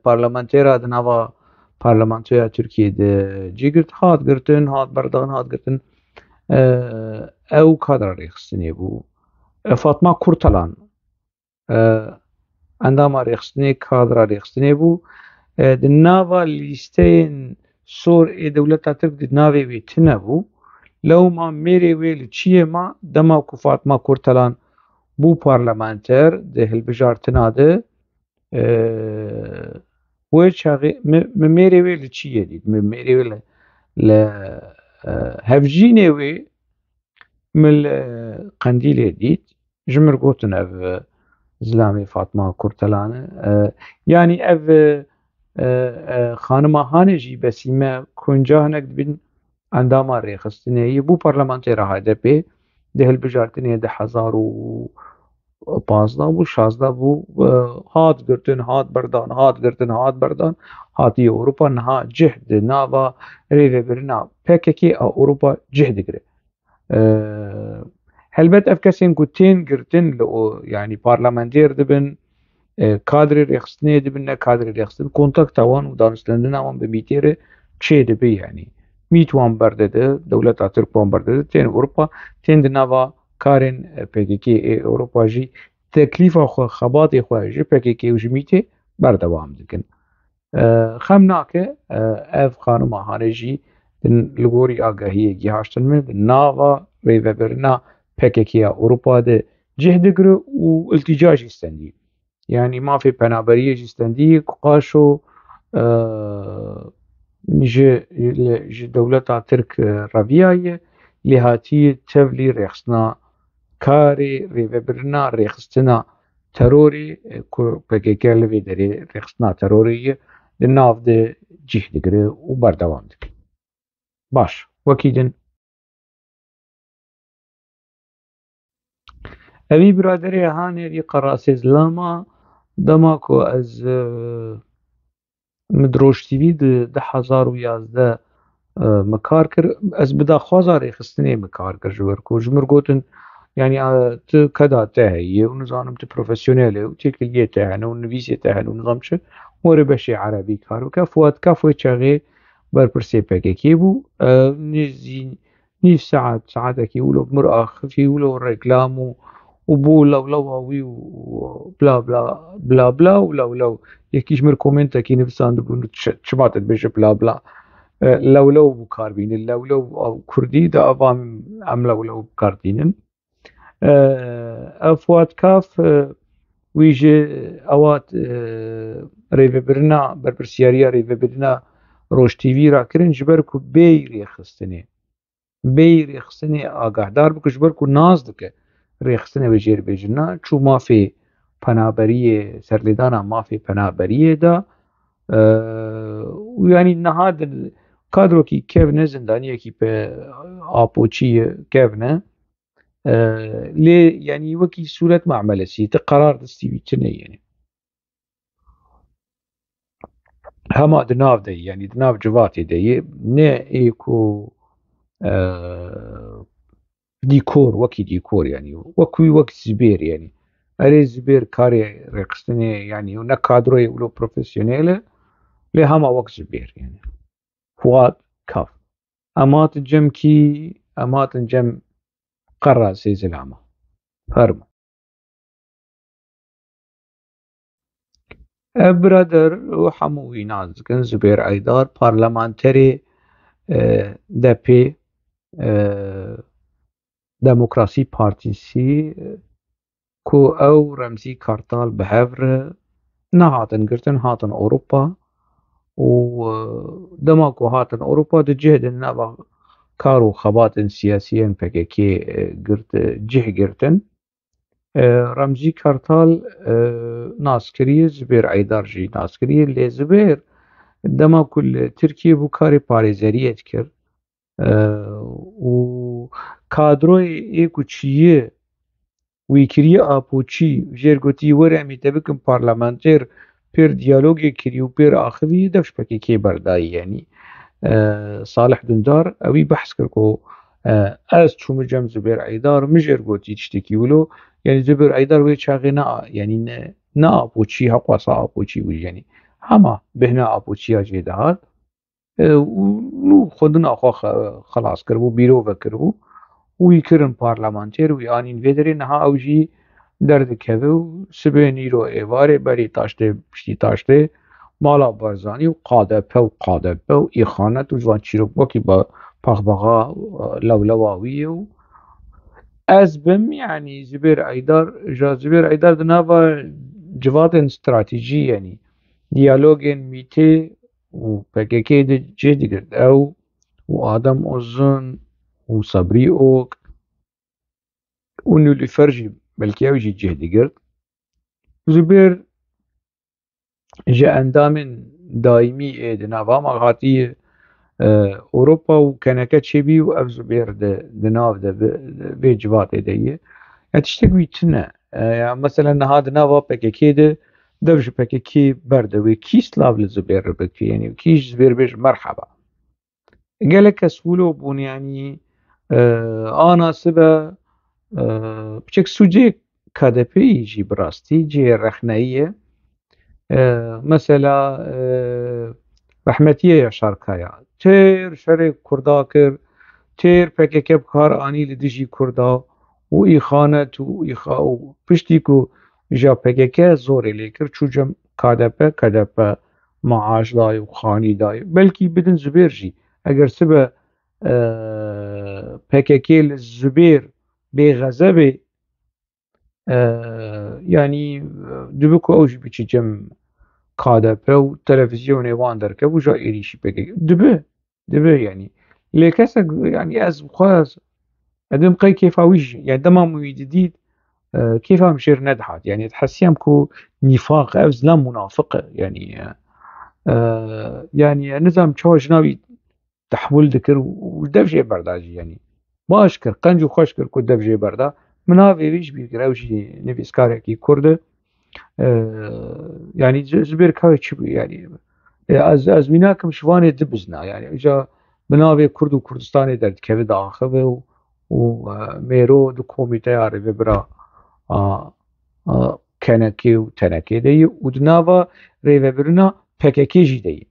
parlamentêra di nava parlamentoya Tirkiyeyê cî girt hat girtin hat berdan hat girtin ew kadra rêxistinê bû Fatma Kurtalan endama rêxistinê kadra rêxistinê bû di nava lîsteyên sor ê dewleta Tirk di navê wê tune bû lewma mêrê wê li çi ye ma dema ku Fatma Kurtalan bû parlamenter di hilbijartina de wê çaxê min mêrê wê li çi ye dît min mêrê wê li hevjînê wê min li Qendîlê dît ji mir gotin ev zilamê Fatma Kurtalan yani ev xanimahanê jî Besîme Kunca hinek dibin endama rêxistinê yê bû parlamentêra HDP di hilbijartinê 2015 bû 16 bû hat girtin hat berdan hat girtin hat berdan hatiye Ewropa niha cih di nava rêvebirina PKK a Ewropa cih digire helbet ev kesên ku tên girtin li yani parlamentêr dibin kadrê rêxistinê dibin ne kadrê rêxistin kontakta wan û danûstandina wan bi mîtêrê çê dibe yani mît wan berdide dewleta Tirk wan berdide tên Ewropa tên di nava karên PKK ê Ewropa jî teklîfa xwe xebatê xwe ji PKK û ji mîtê berdewam dikin xem nake ev xanimahanê jî li gorî agahiyê gihaştin min di nava rêvebirina PKKya Ewropa de cih digire û iltîca jî stendî yani mafê penaberiyê jî stendî ku qaşo ji dewleta Tirk reviyaye lê hatiye tevlî rêxistina karê rêvebirina rêxistina terorê ku PKK li vê derê rêxistina terorê ye li nav de cih digire û berdewam dike baş wekî din أبي برادري هاني قراصي زلاما دماكو از مدروش تیوی ده 2011 مكار كر از بدا خوازاري خستني مكار كر جبركو جمر قوتن يعني ت كدا تاهي ونظام ت بروفيسيونيل وتيكلية تاهنا ونفيسي تاهنا ونظام شو وربشي عربي كار وكافوات كافوة شاغي بربرسي باكي كيبو نزي نيف ساعات ولو بمرأة خفي ولو ريكلام وبو لو وي وبلا بلا بلا بلا ولو يكيش مر كومنتا كي نفسان دبون شماتت بيش بلا بلا لولو بكاربين اللولو أو كردي دا أبام أم لولو بكاردينن أفوات كاف ويجي أوات ريفي برنا بربرسياريا ريفي برنا روش تيفي را كرن جبركو بي ريخستني آگاهدار بكو جبركو ناز دكه ريخستني بجير بيجنا چو ما في پنابريه سرلدانا ما في پنابريه دا ويعني نهاد كادرو كي كيفنه زندانيه كي به آپوچي كيفنه لي يعني وكي صورت معملة سي تقرار دستي بيتنه يعني هما دناف دي يعني دناف جواتي دي نه ايكو ديكور وكي ديكور يعني وكي وقت زبير يعني اري زبير كاري رقصني يعني هناك كادرو يقولوا بروفيسيونيل لي هما وقت زبير يعني فؤاد كاف امات الجم كي امات الجم قرر سيز العمى هرم برادر وحموي ناز كن زبير ايدار بارلمانتري دبي ديمقراسی پارتیسی کو او رمزی کارتال بهفر نهاتن گرتن هاتن أوروبا ودماغو هاتن أوروبا ده جهد نبا كارو خبات سياسيا PKK قرت جه قرتن رمزي كارتال ناسكري زبير عيدار جي ناسكري اللي زبير دما كل تركيا بوكاري باريزارية كر و كادروي ايكو چيه ويكري آپوچي جيرگوتي ورمي تبكم بارلمانتر بير ديالوجي كريو بير آخوي دفش PKK برداي يعني صالح دندار اوي بحث كركو از چوم جم زبير عيدار مجرگوتي تشتكي ولو يعني زبير عيدار وي چاغي نا يعني نا آپوچي حقواسا آپوچي وي يعني هما بهنا آپوچي جيدهات ونو خودن آخوا خلاص كربو بيرو وكربو ويكرن بارلمانتر ويانين فيدري نها اوجي درد كذو سبينيرو ايواري بري تاشته بشتي تاشته مالا بارزاني وقادة وإخانة وجوان چيروك وكي با بغبغا لولواوي از بم يعني زبير ايدار دنافا جوات استراتيجي يعني ديالوجين ميتي وPKK de جديد او وآدم أوزن وصبري أوك ونو اللي فرجي بلكي أوجي جهدي قرد زبير جاء اندام دائمي ايدنا فاما غاتي أوروبا وكانكا تشبي وأف زبير دناف بي جوات ايديه تشتكوي تنا يعني مثلا هذا نافا PKK ده دفش PKK بردوي كيس لاف لزبير بكي يعني كيش زبير بيش مرحبا قالك سولو بون يعني أنا سبا بچك سوجي KDP يجي براستي جي رخنائية مثلا رحمتية شاركايا تير شرك كردا كر تير PKK بكار آني لدجي كردا وإخانة وإخاء بشتيكو جا PKK زوري ليكر چو جم KDP معاش داي وخاني داي بلكي بدن زبير جي اگر سبا PKK للزبير بغضب يعني دبكو اوج بيچي جم KDP وتلفزيون وان دركب وجا إيريشي PKK دبه يعني لكسك يعني از خواز ادم قي كيف اوج يعني دما جديد كيف مشير ندحت يعني تحسيهم كو نفاق اوز لا منافقة يعني يعني نظام چاوش ناوي تحول دكر ودفجي برداجي يعني باش كر قنج وخوش كر كو دفجي بردا مناوی ویش بیگر اوشی نویسکاره کی کرده يعني زبير كاوي تشبي يعني از ميناكم شواني دبزنا يعني اجا بناوي كرد وكردستاني درد كبد آخبه وميرو دو كوميتي عربي برا كنكي وتنكي دي ودناوا ريفا برنا PKK جي دي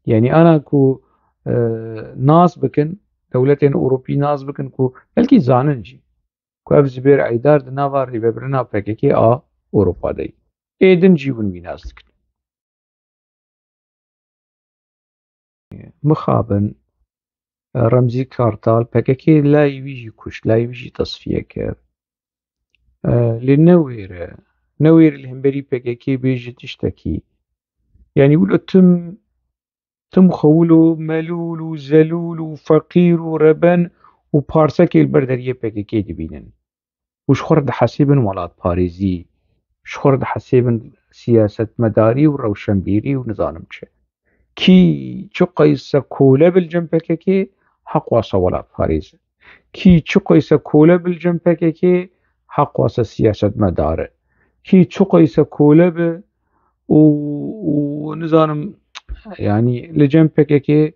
يعني أنا كو ناس بكن دولتين أوروبي ناس بكن كو بلكي زانن جي كو اف زبير عيدار دناوا ريفا برنا PKK أوروبا دي ايدن جيبن بيناس دكن مخابن رمزي كارتال PKK لا يويجي كش لا يويجي تصفية كير لنوير نوير الهمبري PKK بيجي تشتكي يعني يقولوا تم خولو ملول وزلول وفقير وربن وبارسكي البردرية PKK دبينن وش خرد حسيبن ولاد باريزي وش خرد حسيبن سياسة مداري وروشنبيري ونظام شيء كي چقيس كولا بالجنب PKK حق واسا ولاد باريز كي چقيس كولا بالجنب PKK حق واسا سياسة مداره كي چقيس كولا ب ونظام يعني لجنب PKK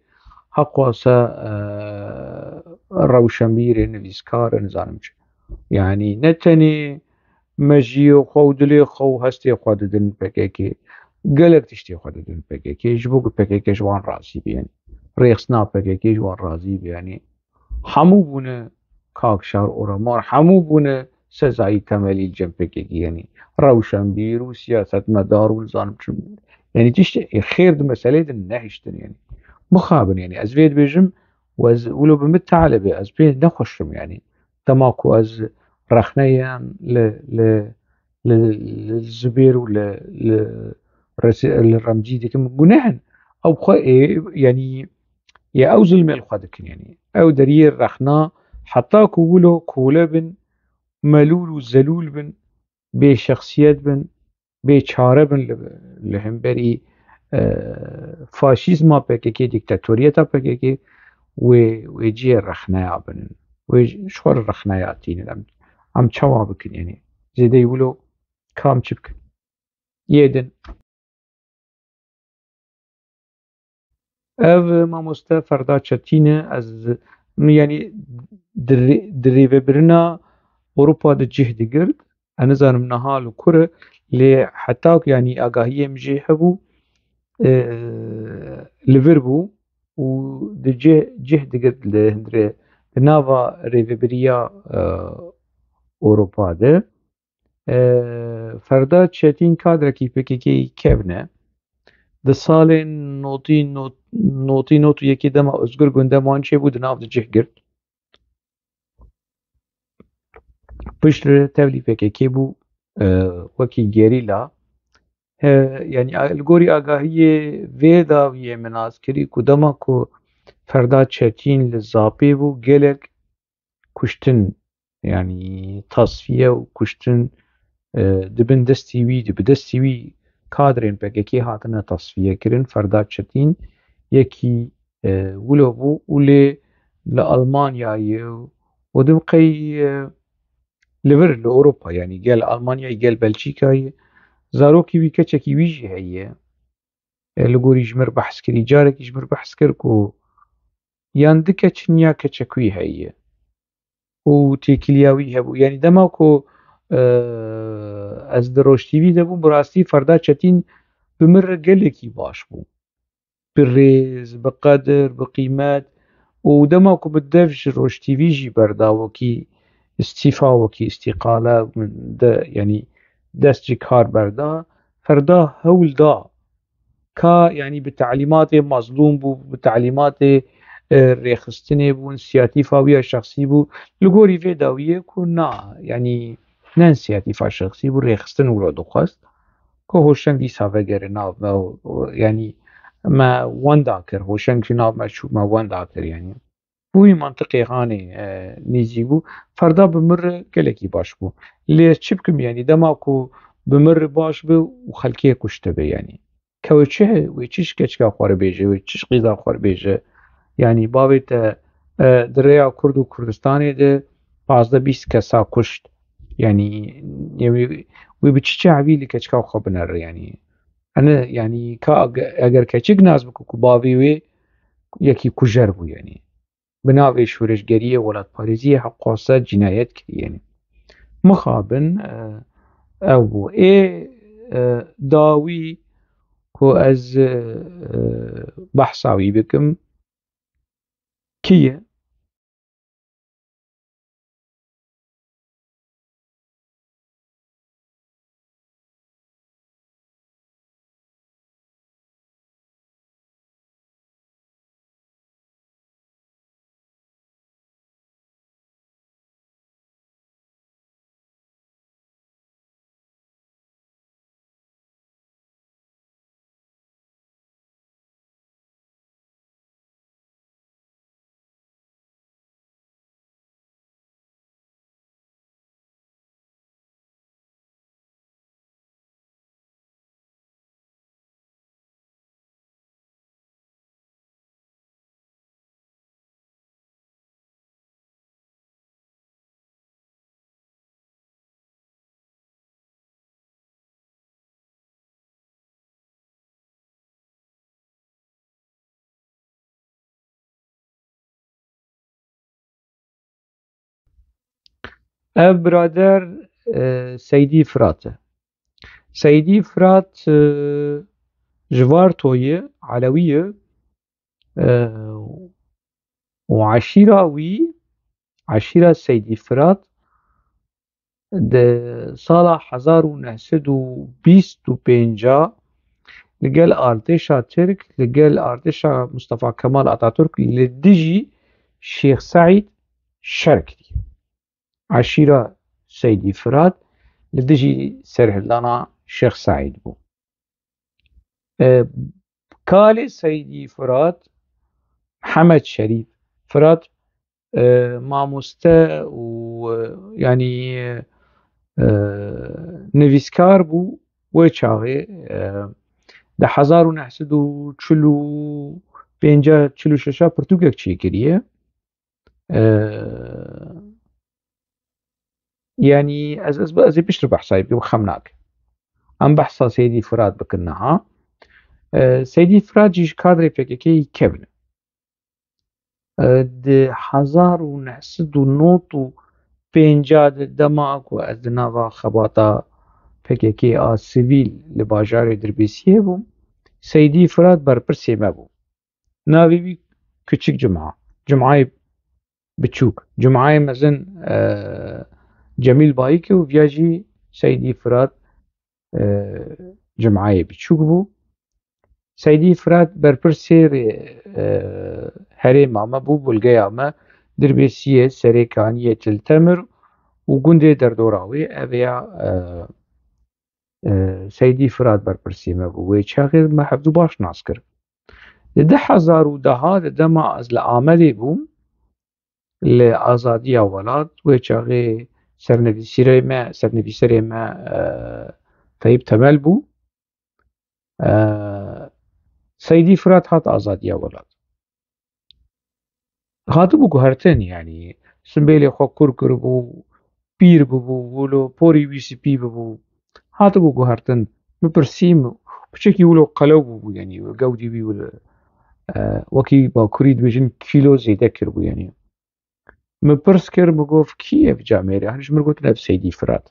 حق واسا روشنبيري نفيسكار نظام يعني نتني مجيو خو دلي خو هستي خو ددن PKK قالك تشتي خو ددن PKK جبوك PKK جوان رازي يعني ريخسنا PKK جوان رازي يعني حمو بونه كاكشار أورامار حمو بونه سزاي تمالي جنب PKK يعني روشنبير وسياسة مدار والزانم يعني تشتي خير دي مسألة نهشتن يعني مخابن يعني أزفيد بيجم ولو بمتعلبة أزفيد نخشم يعني تماكو أز رخنيا للزبير للرمجي ديك جناحن أو يعني يا أو ظلم الخدك يعني أو درير رخنا حتى كولو كولبن ملول وزلول بن بشخصيات بن بشاره بن لهم بري فاشيزما PKK ديكتاتوريتا PKK ويجي الرخنايا بن وشخور الرخنايا تين عم تشوا بكن يعني زي دا يقولوا كام تشبكن يدن اف ما مستفردا تشتينه از يعني دريفه برنا اوروبا د جهد قرد انا زانم نهال وكره لي حتى يعني اقاهيه مجي حبو ليفربو ود جهد قرد لهندري نافا ريفبريا اوروبا ده فردا تشتين كادركي PKK كبنه د سال نوتی یکی دما özgür gündem چه بود ناف د جه گرد پشت تولي PKK بو وكي جيريلا يعني الگوري آگاهی ويدا ويه مناسكري كدما كو فردا تشتين للزابي بو گلك كشتن يعني تصفية وكشتن دبن دستي وي دبدستي وي كادرين PKK هاتنا تصفية كرن فردا تشتين يكي ولو بو ولي لألمانيا ودمقي لفر لأوروبا يعني قال ألمانيا قال بلجيكا زاروكي وي كتشكي ويجي هي لقوري جمر بحث كري جارك جمر بحث كركو ياندكا تشنيا كتشكوي هي وتيكلياوي هبو يعني دماكو از دروشتيوي دبو براسي فردا تشتين بمر قلكي باش بو بالريز بقدر بقيمات ودماكو بالدفج روشتيوي جي بردا وكي استيفا وكي استقالة من دا يعني دست كار بردا فردا هول دا كا يعني بتعليمات مظلوم بو بتعليمات ريخستني بو انسياتيفا ويا شخصي بو لقوري في داوية كنا يعني نانسياتيفا شخصي بو ريخستن ولا دخست كو هوشنگ دي سافجر ناف يعني ما وان داكر هوشنگ في ناف ما شو ما وان داكر يعني بوی منطقی هانی نیزی بو فردا بمر گلکی باش بو لی چبکم يعني دماكو بمر باش بو وخلكيه كشته بي يعني كوچه ويچش كچكا خوار بيجه ويچش غيزا خوار بيجه يعني بابت دريا كرد و كردستاني ده 15-20 كسا كشت يعني وبتشجع عبيلي كشكاو خبنر يعني أنا يعني أجر كشيك ناس بكو بابي وي يكي كجربو يعني بناوي شورش جريه ولا باريزية حقوصة جنايات كي يعني مخابن أو داوي كو از بحثاوي بكم كيه برادر سيدي فراته سيدي فرات جوار توية علوية وعشيرة عشيرة سيدي فرات سالا 1925 لقال أردشا ترك لقال أردشا مصطفى كمال أتاتورك لدجي شيخ سعيد شركتي عشيرة سيدي فرات لدجي سرهلانا شيخ سعيد بو كالي سيدي فرات محمد شريف فرات ماموستا ويعني نویسکار بو و چاغه ده 1945 46 پرتوگک چی کریه يعني از بيشتر بحثاي بخمناك ام بحثا سيدي فرات بكنها سيدي فرات جيش كادري بيكي كبن ده 1950 دماغ و از ناوا خباتا PKK سیویل لباجار دربیسیه بوم سیدی فرات برپرسی ما بوم ناوی بی küçük جمعه بچوك جمعه مزن جميل بايكي وفياجي سيدي فرات جمعه بچوك بو سيدي فرات برپرسی هري ماما بو بلغيا ما دربيسية سريكانية تلتمر وقنده دردوراوي اويا سيدي فرات برپرسی ما بو وی چاقر ما حفظو باش ناس کر ده 1010 دما از لعاملی بوم لآزادی ولات و چاقر سرنویسر ما طيب تمل بو سيدي فرات هات آزادی ولات هاتو بو گوهرتن يعني سنبيلي خو كركر بو بير بو ولو بوري وي سي بي بو هاتو بو گوهرتن بپرسیم بچکی ولو قلو بو يعني قودي بي ولا وكي باكوري دبيجن كيلو زيادة كربو يعني مبرس كر بقوف كيف جاميري هنش مرقوت نفس سيدي فرات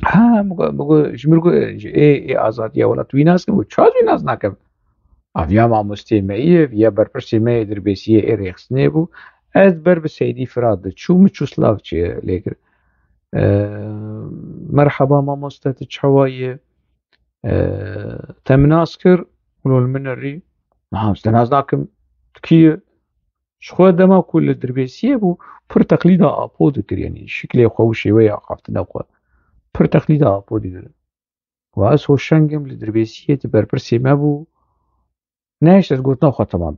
ها بقو جمرقو ايه آزادية ولا تويناس كم وچاز ويناس ناكم افيا ما مستمعية فيا برپرسي ما دربيسية ايه ريخس نيبو از بر بسيدي فرات شو مچو سلاف چي ليكر مرحبا ما مستت چوايه تمناسكر ولو المنري ما استنازناكم تكيه شخوا دما كل دربيسيه بو پر تقليد آبو دكر يعني شكلي خوشي ويا قافتنا خوا پر تقليد آبو دكر واس هو شنگم لدربيسيه تبر ما بو ناش تقولنا خوا تمام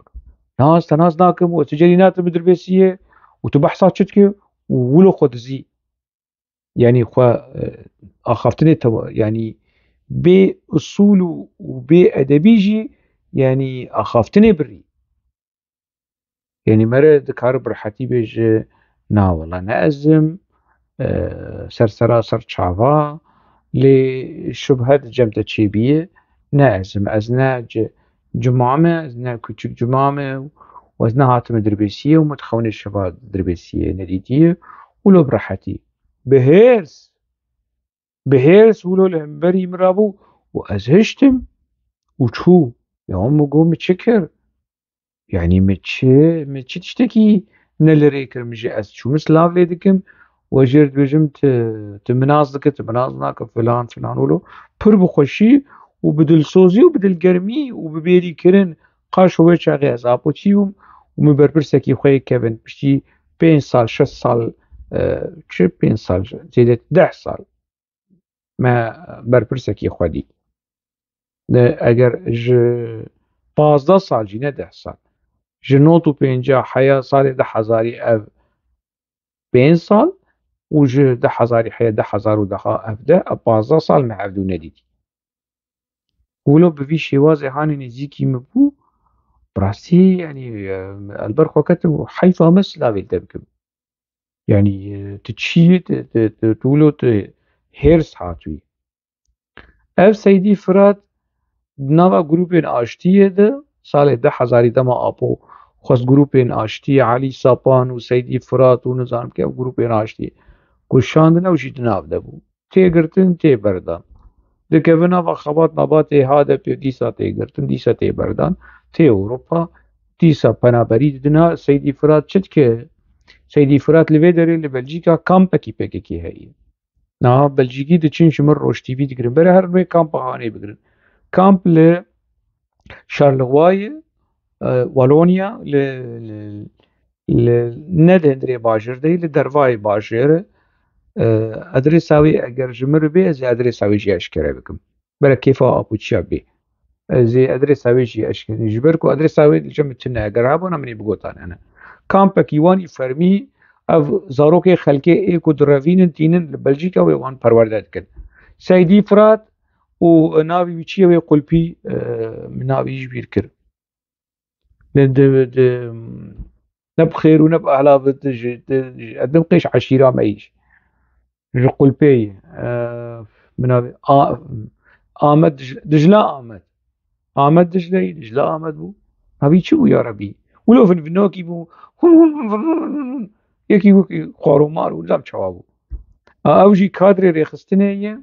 ناس تنازناكم وتجرينات بدربيسيه وتبحثات شتكي ولو خود زي يعني خوا أخافتني يعني بأصول وبأدبيجي يعني أخافتني بري يعني مرة ذكر برحتي بيج ناوەڵە نەئەزم سەرسەراسەر چاوا لێ شوبهەت جەمتە چێبیە نەئەزم ئەزنە جمامە ئەزنە کوچک جمامە وەزنە هاتمە دربێسیە و متخەونێ شەبا دربێسیە نەدیتیە ولۆ براحەتی بەهێرس ولۆ لە هەمبەری مرابوو و ئەز هشتم و چوو یاوە مگۆ چ کرد یعنی چ تشتێکی نەلەرێ کرد مژێ ئەس چوومە سلااو لێ دکم وەژێر دوێژم مناز دکە مناز ناکە فلان ولۆ پڕ بخۆشی و بدلسۆزی و بدلگەرمی و ببێریکردن قاش وێ چاغی ئەزاپۆچی و من بەرپرسێکی خۆی کەبن پشتی 5 سال 6 سال چ 5 سال زێدێت 10 سال مە بەرپرسێکی خودی ئەگەر 15 سال ژی نە 10 سال ji 950 heya salê 10,000 ev 5 sal û ji 10,000 heya 10,000 ev de 15 sal me hevdû nedîtî wilo bi vî şêwazê hanê nêzîkî min bû bi rastî yanî elber xwe ketim û heyfa me silavê te bikim yanî tu çiyê tu wilo tu hêrs hatûyî ev Seydî Firat di nava grûpên aştiyê de salê 10,000 dema apo xwest grûpên aştiyê Elî Sapan û Seydî Firat û nizanim kev grûpên aştiyê kuşandin ew jî di nav de bû têgirtin tê berdan dikevin ava xebat mebatê HDP dîsa têgirtin dîsa tê berdan tê Ewropa dîsa penaberî didina Seydî Firat çi dike Seydî Firat li vê derê li Belçîka kampekî PKK heye niha Belçîkî diçin ji min rojtîvî dikirin bere her nûê kampa hanê bigirin kamp li Şarlixwayê Walonya li nedendrê bajêr de li dervayê bajêr e adrêsa wê eger ji min re bê ez ê adrêsa wê jî eşkere bikim bere kêfa apûçiya bê ez ê adrêsa wê jî eşkerî ji ber ku adrêsa wê diçe min tune eger hebûna min ê bigotan hene kampekî wanî fermî ev zarokê xelkê ê ku direvînin tînin li Belçîka wê wan perwerde dikin Seydî Firat û navê wî çi ye wê qulpî min navê jî bîr kir ne bi xêr û ne bi ehla edim qîş eşîra me îş ji qulpeyê min navê Amed Dijla Amed Dijleyî Dijla Amed bû navî çi bû yarebî wilo vinvinokî bû yekî wekî xwaromar û nizam çawa bû ew jî kadrê rêxistinê ye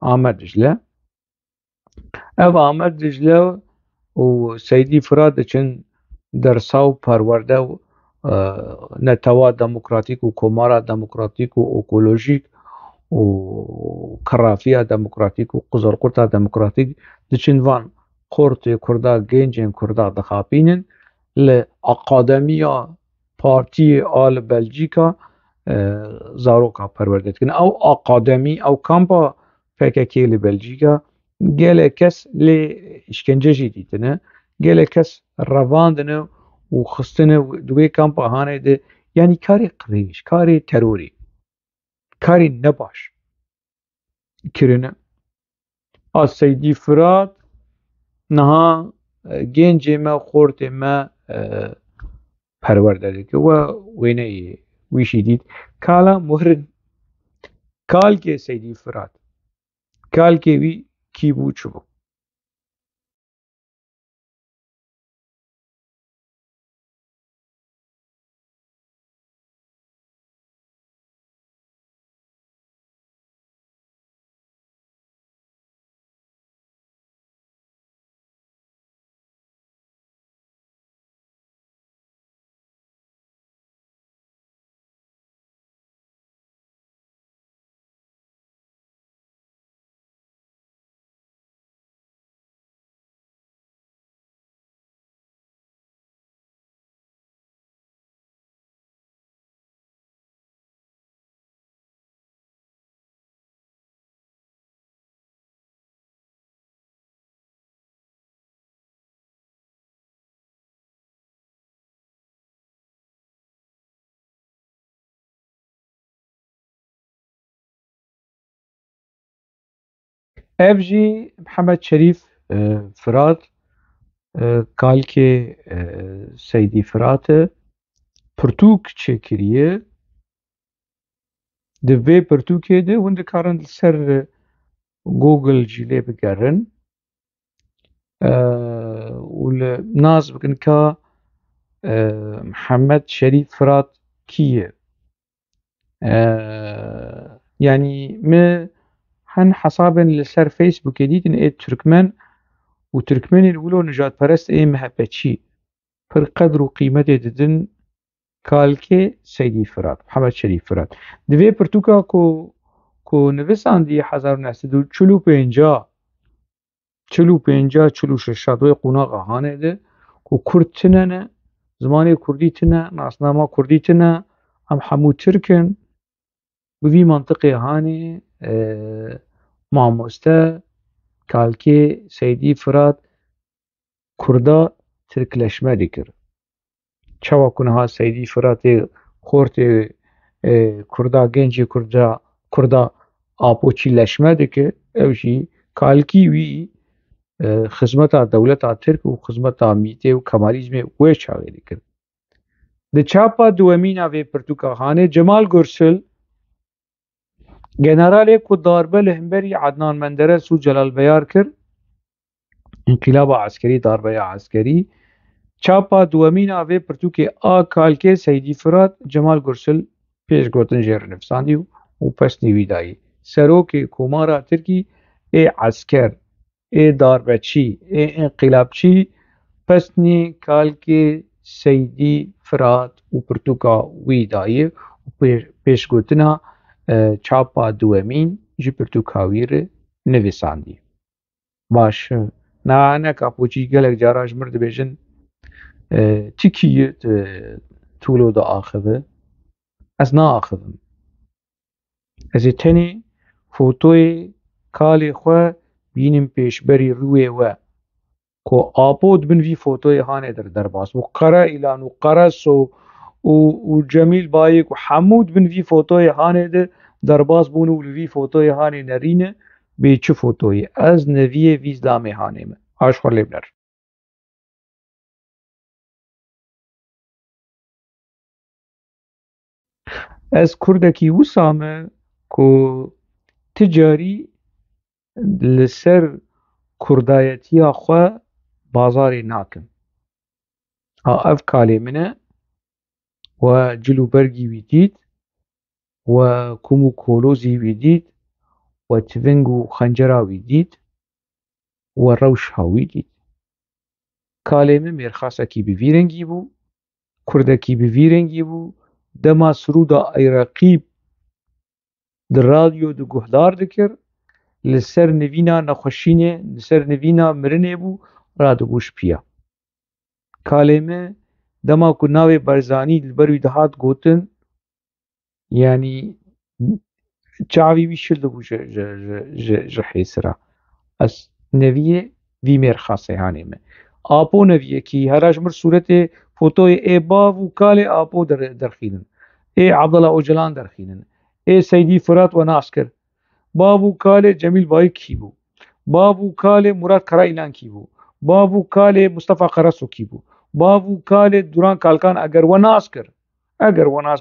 Amed Dijle ev Amed Dijle û Seydî Firat diçin dersa û perwerde û netewa demokratîk û komara demokratîk û ekolojîk û kirafiya demokratîk û quzarqurta demokratîk diçin van xortê Kurda gêncên Kurda dixapînin li Akademiya Partiyê a li Belçîka zaroka perwerde dikin ew akademî ew kampa PKK li Belçîka gelek kes lê îşkence jî dîtine gelek kes revandine û xistine di wê kampa hanê de yanî karê qirêj karê terorê karê nebaş kirine a Seydî Firat niha gêncê me xortê me perwerde dike we wêneyê wî jî dît kala muhirin kalkê Seydî Firat kalkê wî kî bû çi bû ev jî Mihemed Şerîf Firat kalkê Seydî Firatê pirtûk çêkiriye. Di vê pirtûkê de hûn dikarin li ser Google jî lê bigerin û li nas bikin ka Mihemed Şerîf Firat kî ye. Yani me hin hesabên li ser Facebookê dîtin ê Türkmen û Türkmenên wilo nijadperest ê mehepeçî pir qedr û qîmetê didin kalkê Seydî Firat, Mihemed Şerîf Firat. Di vê pirtûka ku nivisandiye 1945 46 wê qunaxa Hanê de ku Kurd tune ne, zimanê Kurdî tune, nasnama Kurdî tune, em hemû Tirk in. Bi vî mantiqê Hanê mamoste kalkê Seydî Firat Kurda Tirkleşme dikir. Çawa ku niha Seydî Firatê xortê Kurda gencê Kurda apoçîleşme dike, ew jî kalkî wî xizmeta dewleta Tirk û xizmeta mîtê û Kemalîzmê wê çaxê dikir. Di çapa duwemîn a vê pirtûka Hanê Cemal Gursil generalê ku darbe li hemberî Adnan Menderes û Celal Beyar kir, înqîlaba eskerî, darbeya eskerî, çapa duwemîn a vê pirtûkê a kalkê Seydî Firat Cemal Gursil pêşgotin jê renivîsandî û pesnê wî dayî. Serokê Komara Tirkî ê esker, ê darbeçî, ê înqîlabçî pesnê kalkê Seydî Firat û pirtûka wî dayî û pêşgotina çapa duwemîn ji pirtûka wî re nivîsandî. Baş neka poçî gelek caran ji mir dibêjin ti kî ye tûlo de axive? Ez naaxivim. Ez ê tenê fotoyê kalê xwe bînim pêşberî rûyê we ku apo dibin vî fotoyê Hanê de derbas bû. Qere îlan û Qeres û Cemîl Bayêk û hemû dibin vî fotoyê Hanê de derbas bûn û li vî fotoyê Hanê nerîne bê çi fotoyê. Ez neviyê vî zilamê Hanê me. Aş xwe lê binerin. Ez Kurdekî wisa me ku ti carî li ser Kurdayetiya xwe bazarê nakim. Ev kalê min e we cil û bergî wî dît, we kum û kolozî wî dît, we tiving û xencera wî dît, we rewşa wî dît. Kalê min mêrxasekî bi vî rengî bû, Kurdekî bi vî rengî bû, dema Sirûda Eyreqîb di radyo de guhdar dikir, li ser nivîna nexweşînê, li ser nivîna mirinê bû radibûşpiya. Kalê me dema ku navê Barzanî li ber wî dihat gotin, yanî çavê wî şil dibû ji hêsira. Ez neviyê vî mêrxasê Hanê me. Apo neviyekî hera ji mir sûretê fotoyê ê bav û kalê apo derxînin, ê Abdullah Öcalan derxînin, ê Seydî Firat we nas kir. Bav û kalê Cemîl Bayîk kî bû? Bav û kalê Murat Karaîlan kî bû? Bav û kalê Mustefa Qereso kî bû? Bav û kalê Duran Kalkan eger we nas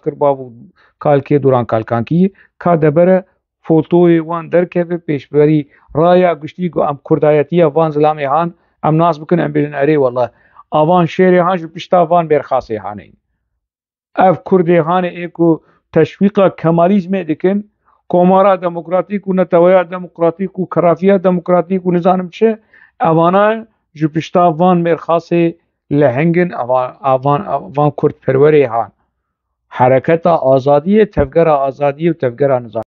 kir, bav û kalkê Duran Kalkan kî ye, ka debere fotoyê wan derkeve pêşberî raya giştî ku em Kurdayetiya van zilamê Han em nas bikin em bêjin erê wallah avan şêrê Han ji pişta van mêrxasê Hanê in. Ev Kurdê Hanê ê ku teşwîqa Kemalîzmê dikin, komara demokratîk û netewaya demokratîk û kerafiya demokratîk û nizanim çi, evana ji pişta van mêrxasê lehengin van Kurdperwerê Han. Hereketa azadiyê, tevgera azadiyê û tevgera nizam.